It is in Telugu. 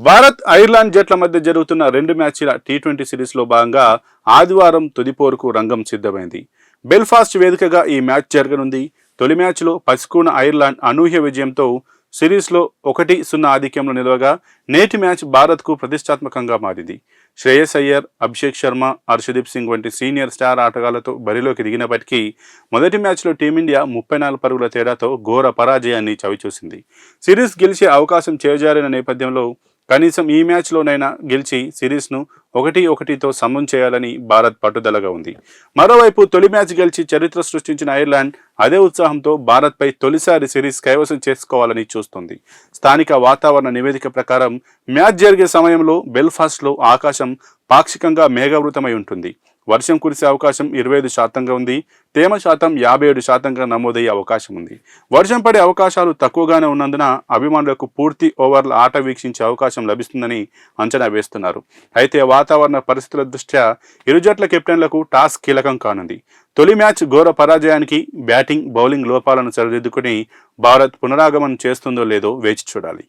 భారత్ ఐర్లాండ్ జట్ల మధ్య జరుగుతున్న 2 మ్యాచ్ల టీ20 సిరీస్లో భాగంగా ఆదివారం తుది పోరుకు రంగం సిద్ధమైంది. బెల్ఫాస్ట్ వేదికగా ఈ మ్యాచ్ జరగనుంది. తొలి మ్యాచ్లో పసికూన ఐర్లాండ్ అనూహ్య విజయంతో సిరీస్లో 1-0 ఆధిక్యంలో నిలవగా నేటి మ్యాచ్ భారత్కు ప్రతిష్టాత్మకంగా మారింది. శ్రేయస్ అయ్యర్, అభిషేక్ శర్మ, హర్షదీప్ సింగ్ వంటి సీనియర్ స్టార్ ఆటగాళ్లతో బరిలోకి దిగినప్పటికీ మొదటి మ్యాచ్లో టీమిండియా 34 పరుగుల తేడాతో ఘోర పరాజయాన్ని చవిచూసింది. సిరీస్ గెలిచే అవకాశం చేజారిన నేపథ్యంలో కనీసం ఈ మ్యాచ్లోనైనా గెలిచి సిరీస్ను 1-1తో సమం చేయాలని భారత్ పట్టుదలగా ఉంది. మరోవైపు తొలి మ్యాచ్ గెలిచి చరిత్ర సృష్టించిన ఐర్లాండ్ అదే ఉత్సాహంతో భారత్పై తొలిసారి సిరీస్ కైవసం చేసుకోవాలని చూస్తోంది. స్థానిక వాతావరణ నివేదిక ప్రకారం మ్యాచ్ జరిగే సమయంలో బెల్ఫాస్ట్లో ఆకాశం పాక్షికంగా మేఘావృతమై ఉంటుంది. వర్షం కురిసే అవకాశం 25%గా ఉంది. తేమ శాతం 57%గా నమోదయ్యే అవకాశం ఉంది. వర్షం పడే అవకాశాలు తక్కువగానే ఉన్నందున అభిమానులకు పూర్తి ఓవర్ల ఆట వీక్షించే అవకాశం లభిస్తుందని అంచనా వేస్తున్నారు. అయితే వాతావరణ పరిస్థితుల దృష్ట్యా ఇరు జట్ల కెప్టెన్లకు టాస్ కీలకం కానుంది. తొలి మ్యాచ్ ఘోర పరాజయానికి బ్యాటింగ్, బౌలింగ్ లోపాలను సరిదిద్దుకుని భారత్ పునరాగమనం చేస్తుందో లేదో వేచి చూడాలి.